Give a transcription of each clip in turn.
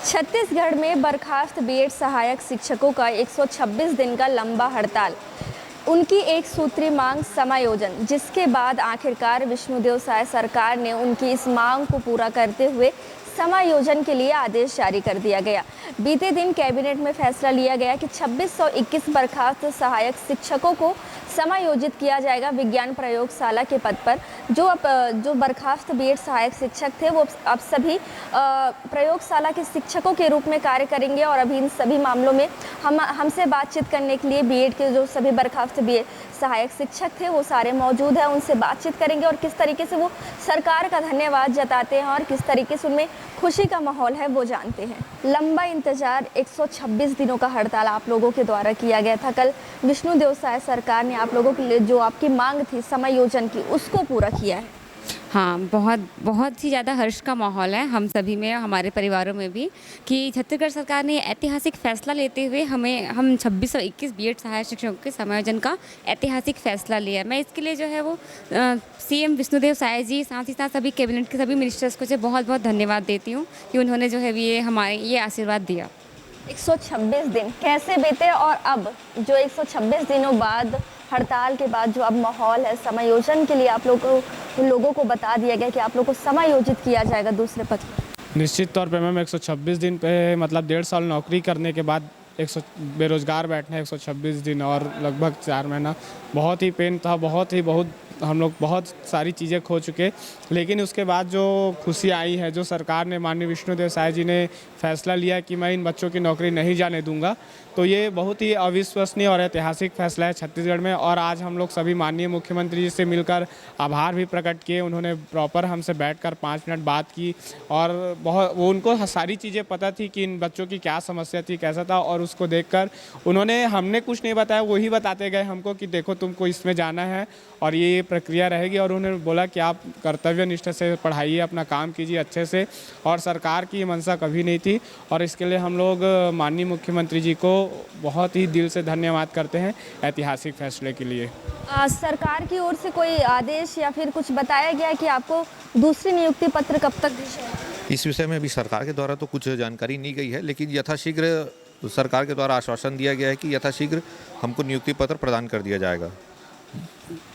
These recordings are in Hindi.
छत्तीसगढ़ में बर्खास्त बीएड सहायक शिक्षकों का 126 दिन का लंबा हड़ताल। उनकी एक सूत्री मांग समायोजन, जिसके बाद आखिरकार विष्णुदेव साय सरकार ने उनकी इस मांग को पूरा करते हुए समायोजन के लिए आदेश जारी कर दिया गया। बीते दिन कैबिनेट में फैसला लिया गया कि 2621 बर्खास्त सहायक शिक्षकों को समायोजित किया जाएगा विज्ञान प्रयोगशाला के पद पर। जो बर्खास्त बीएड सहायक शिक्षक थे वो अब सभी प्रयोगशाला के शिक्षकों के रूप में कार्य करेंगे। और अभी इन सभी मामलों में हमसे बातचीत करने के लिए बीएड के जो सभी बर्खास्त बीएड सहायक शिक्षक थे वो सारे मौजूद हैं। उनसे बातचीत करेंगे और किस तरीके से वो सरकार का धन्यवाद जताते हैं और किस तरीके से उनमें खुशी का माहौल है वो जानते हैं। लंबा इंतजार, 126 दिनों का हड़ताल आप लोगों के द्वारा किया गया था। कल विष्णुदेव साय सरकार ने आप लोगों के लिए जो आपकी मांग थी समायोजन की, उसको पूरा किया है। हाँ, बहुत ही ज़्यादा हर्ष का माहौल है हम सभी में, हमारे परिवारों में भी, कि छत्तीसगढ़ सरकार ने ऐतिहासिक फैसला लेते हुए हम 2621 बीएड सहायक शिक्षकों के समायोजन का ऐतिहासिक फैसला लिया। मैं इसके लिए जो है वो सीएम विष्णुदेव साय जी, साथ ही साथ सभी कैबिनेट के सभी मिनिस्टर्स को जो बहुत बहुत धन्यवाद देती हूँ कि उन्होंने जो है ये आशीर्वाद दिया। 126 दिन कैसे बीते और अब जो 126 दिनों बाद हड़ताल के बाद जो अब माहौल है समायोजन के लिए आप लोगों को बता दिया गया कि आप लोगों को समायोजित किया जाएगा दूसरे पद पर। निश्चित तौर पे मैम 126 दिन पे मतलब 1.5 साल नौकरी करने के बाद बेरोजगार बैठना 126 दिन और लगभग 4 महीना बहुत ही पेन था। बहुत हम लोग बहुत सारी चीज़ें खो चुके, लेकिन उसके बाद जो खुशी आई है, जो सरकार ने, माननीय विष्णुदेव साय जी ने फैसला लिया कि मैं इन बच्चों की नौकरी नहीं जाने दूंगा, तो ये बहुत ही अविश्वसनीय और ऐतिहासिक फैसला है छत्तीसगढ़ में। और आज हम लोग सभी माननीय मुख्यमंत्री जी से मिलकर आभार भी प्रकट किए। उन्होंने प्रॉपर हमसे बैठकर 5 मिनट बात की और वो उनको सारी चीज़ें पता थी कि इन बच्चों की क्या समस्या थी, कैसा था, और उसको देखकर हमने कुछ नहीं बताया, वही बताते गए हमको कि देखो तुमको इसमें जाना है और ये प्रक्रिया रहेगी। और उन्होंने बोला कि आप कर्तव्य निष्ठा से पढ़ाइए, अपना काम कीजिए अच्छे से, और सरकार की मंशा कभी नहीं थी। और इसके लिए हम लोग माननीय मुख्यमंत्री जी को बहुत ही दिल से धन्यवाद करते हैं ऐतिहासिक फैसले के लिए। सरकार की ओर से कोई आदेश या फिर कुछ बताया गया कि आपको दूसरी नियुक्ति पत्र कब तक भेजेंगे? इस विषय में अभी सरकार के द्वारा तो कुछ जानकारी नहीं गई है, लेकिन यथाशीघ्र सरकार के द्वारा आश्वासन दिया गया है कि यथाशीघ्र हमको नियुक्ति पत्र प्रदान कर दिया जाएगा।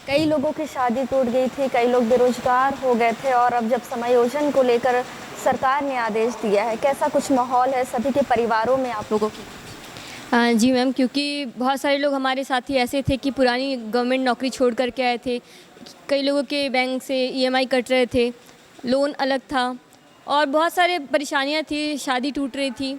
कई लोगों की शादी टूट गई थी, कई लोग बेरोजगार हो गए थे, और अब जब समायोजन को लेकर सरकार ने आदेश दिया है, कैसा कुछ माहौल है सभी के परिवारों में आप लोगों की? जी मैम, क्योंकि बहुत सारे लोग हमारे साथी ऐसे थे कि पुरानी गवर्नमेंट नौकरी छोड़ कर के आए थे। कई लोगों के बैंक से ईएमआई कट रहे थे, लोन अलग था और बहुत सारे परेशानियां थी, शादी टूट रही थी।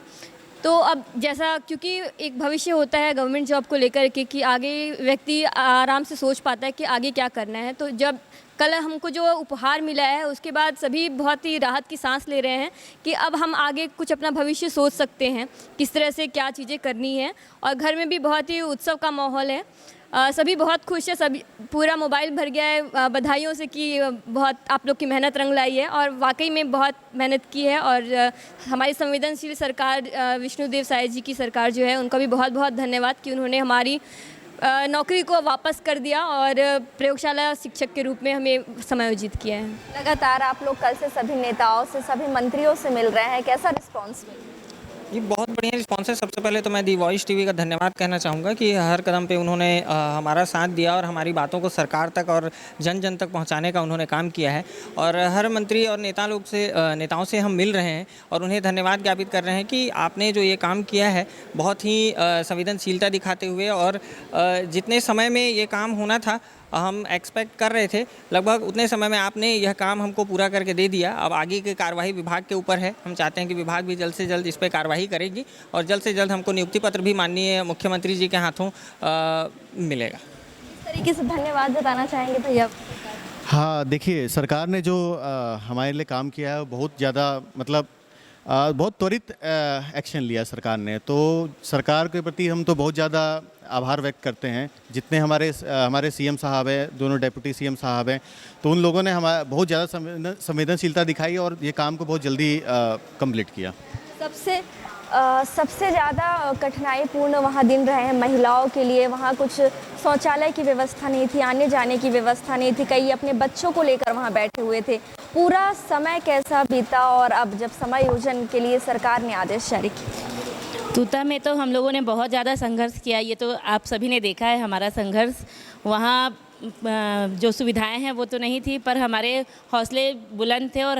तो अब जैसा, क्योंकि एक भविष्य होता है गवर्नमेंट जॉब को लेकर के कि आगे व्यक्ति आराम से सोच पाता है कि आगे क्या करना है। तो जब कल हमको जो उपहार मिला है उसके बाद सभी बहुत ही राहत की सांस ले रहे हैं कि अब हम आगे कुछ अपना भविष्य सोच सकते हैं, किस तरह से क्या चीज़ें करनी है। और घर में भी बहुत ही उत्सव का माहौल है, सभी बहुत खुश है, सभी पूरा मोबाइल भर गया है बधाइयों से कि बहुत आप लोग की मेहनत रंग लाई है। और वाकई में बहुत मेहनत की है। और हमारी संवेदनशील सरकार विष्णुदेव साय जी की सरकार जो है, उनका भी बहुत बहुत धन्यवाद कि उन्होंने हमारी नौकरी को वापस कर दिया और प्रयोगशाला शिक्षक के रूप में हमें समायोजित किया है। लगातार आप लोग कल से सभी नेताओं से, सभी मंत्रियों से मिल रहे हैं, कैसा रिस्पॉन्स मिला? ये बहुत बढ़िया रिस्पॉन्स है। सबसे पहले तो मैं दी वॉइस टीवी का धन्यवाद कहना चाहूँगा कि हर कदम पे उन्होंने हमारा साथ दिया और हमारी बातों को सरकार तक और जन जन तक पहुँचाने का उन्होंने काम किया है। और हर मंत्री और नेताओं से हम मिल रहे हैं और उन्हें धन्यवाद ज्ञापित कर रहे हैं कि आपने जो ये काम किया है बहुत ही संवेदनशीलता दिखाते हुए, और जितने समय में ये काम होना था हम एक्सपेक्ट कर रहे थे, लगभग उतने समय में आपने यह काम हमको पूरा करके दे दिया। अब आगे की कार्यवाही विभाग के ऊपर है। हम चाहते हैं कि विभाग भी जल्द से जल्द इस पर कार्रवाई करेगी और जल्द से जल्द हमको नियुक्ति पत्र भी माननीय मुख्यमंत्री जी के हाथों मिलेगा। इस तरीके से धन्यवाद जताना चाहेंगे भैया? हाँ, देखिए, सरकार ने जो हमारे लिए काम किया है बहुत ज़्यादा, मतलब बहुत त्वरित एक्शन लिया सरकार ने। तो सरकार के प्रति हम तो बहुत ज़्यादा आभार व्यक्त करते हैं। जितने हमारे सीएम साहब हैं, दोनों डेप्यूटी सीएम साहब हैं, तो उन लोगों ने हमारा बहुत ज़्यादा संवेदनशीलता दिखाई और ये काम को बहुत जल्दी कंप्लीट किया। सबसे ज़्यादा कठिनाईपूर्ण वहाँ दिन रहे हैं महिलाओं के लिए। वहाँ कुछ शौचालय की व्यवस्था नहीं थी, आने जाने की व्यवस्था नहीं थी, कई अपने बच्चों को लेकर वहाँ बैठे हुए थे। पूरा समय कैसा बीता और अब जब समायोजन के लिए सरकार ने आदेश जारी किया? तूता में तो हम लोगों ने बहुत ज़्यादा संघर्ष किया, ये तो आप सभी ने देखा है हमारा संघर्ष। वहाँ जो सुविधाएं हैं वो तो नहीं थी, पर हमारे हौसले बुलंद थे और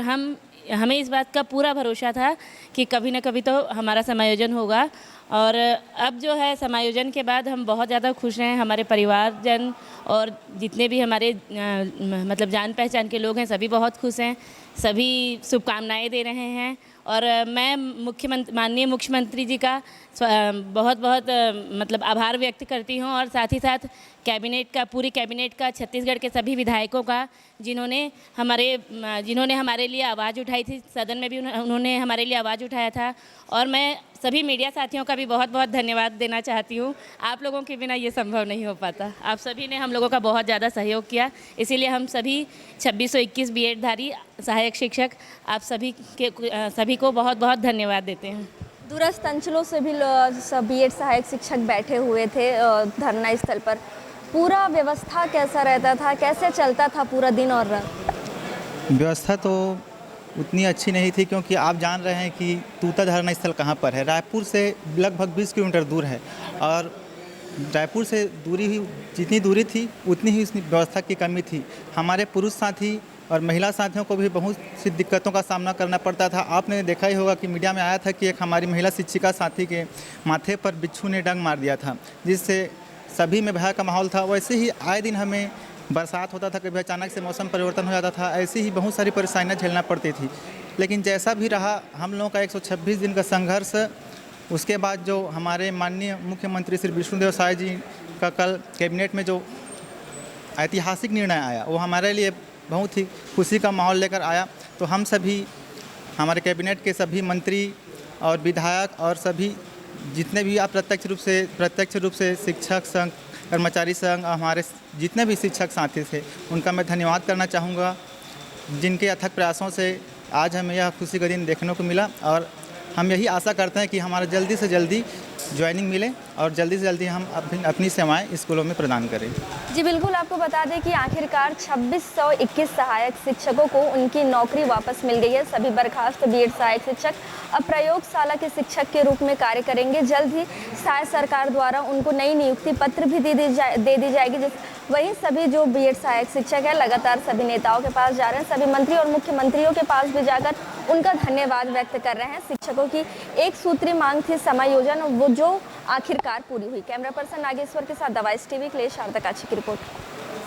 हमें इस बात का पूरा भरोसा था कि कभी ना कभी तो हमारा समायोजन होगा। और अब जो है समायोजन के बाद हम बहुत ज़्यादा खुश हैं। हमारे परिवारजन और जितने भी हमारे मतलब जान पहचान के लोग हैं सभी बहुत खुश हैं, सभी शुभकामनाएं दे रहे हैं। और मैं माननीय मुख्यमंत्री जी का बहुत बहुत मतलब आभार व्यक्त करती हूं, और साथ ही साथ पूरी कैबिनेट का, छत्तीसगढ़ के सभी विधायकों का, जिन्होंने हमारे लिए आवाज़ उठाई थी। सदन में भी उन्होंने हमारे लिए आवाज़ उठाया था। और मैं सभी मीडिया साथियों का भी बहुत बहुत धन्यवाद देना चाहती हूँ। आप लोगों के बिना ये संभव नहीं हो पाता। आप सभी ने हम लोगों का बहुत ज़्यादा सहयोग किया, इसीलिए हम सभी 2621 बीएड धारी सहायक शिक्षक आप सभी को बहुत बहुत धन्यवाद देते हैं। दूरस्थ अंचलों से भी बीएड सहायक शिक्षक बैठे हुए थे धरना स्थल पर। पूरा व्यवस्था कैसा रहता था, कैसे चलता था पूरा दिन और रात? व्यवस्था तो उतनी अच्छी नहीं थी, क्योंकि आप जान रहे हैं कि तूता धरना स्थल कहाँ पर है। रायपुर से लगभग 20 किलोमीटर दूर है, और रायपुर से जितनी दूरी थी उतनी ही उसकी व्यवस्था की कमी थी। हमारे पुरुष साथी और महिला साथियों को भी बहुत सी दिक्कतों का सामना करना पड़ता था। आपने देखा ही होगा कि मीडिया में आया था कि एक हमारी महिला शिक्षिका साथी के माथे पर बिच्छू ने डंक मार दिया था, जिससे सभी में भय का माहौल था। वैसे ही आए दिन हमें बरसात होता था, कभी अचानक से मौसम परिवर्तन हो जाता था, ऐसी ही बहुत सारी परेशानियां झेलना पड़ती थी। लेकिन जैसा भी रहा, हम लोगों का 126 दिन का संघर्ष, उसके बाद जो हमारे माननीय मुख्यमंत्री श्री विष्णुदेव साय जी का कल कैबिनेट में जो ऐतिहासिक निर्णय आया, वो हमारे लिए बहुत ही खुशी का माहौल लेकर आया। तो हम सभी, हमारे कैबिनेट के सभी मंत्री और विधायक और सभी जितने भी आप प्रत्यक्ष रूप से शिक्षक संघ, कर्मचारी संघ, हमारे जितने भी शिक्षक साथी थे, उनका मैं धन्यवाद करना चाहूँगा, जिनके अथक प्रयासों से आज हमें यह खुशी का दिन देखने को मिला। और हम यही आशा करते हैं कि हमारा जल्दी से जल्दी ज्वाइनिंग मिले और जल्दी से जल्दी हम अपनी सेवाएं स्कूलों में प्रदान करें। जी बिल्कुल, आपको बता दें कि आखिरकार 2621 सहायक शिक्षकों को उनकी नौकरी वापस मिल गई है। सभी बर्खास्त बीएड सहायक शिक्षक अब प्रयोगशाला के शिक्षक के रूप में कार्य करेंगे। जल्द ही शायद सरकार द्वारा उनको नई नियुक्ति पत्र भी दे दी जाएगी। वहीं सभी जो बीएड सहायक शिक्षक है लगातार सभी नेताओं के पास जा रहे हैं, सभी मंत्री और मुख्यमंत्रियों के पास भी जाकर उनका धन्यवाद व्यक्त कर रहे हैं। शिक्षकों की एक सूत्री मांग थी समायोजन, वो जो आखिरकार पूरी हुई। कैमरा पर्सन नागेश्वर के साथ दवाइश टीवी के लिए शारदा काछी की रिपोर्ट।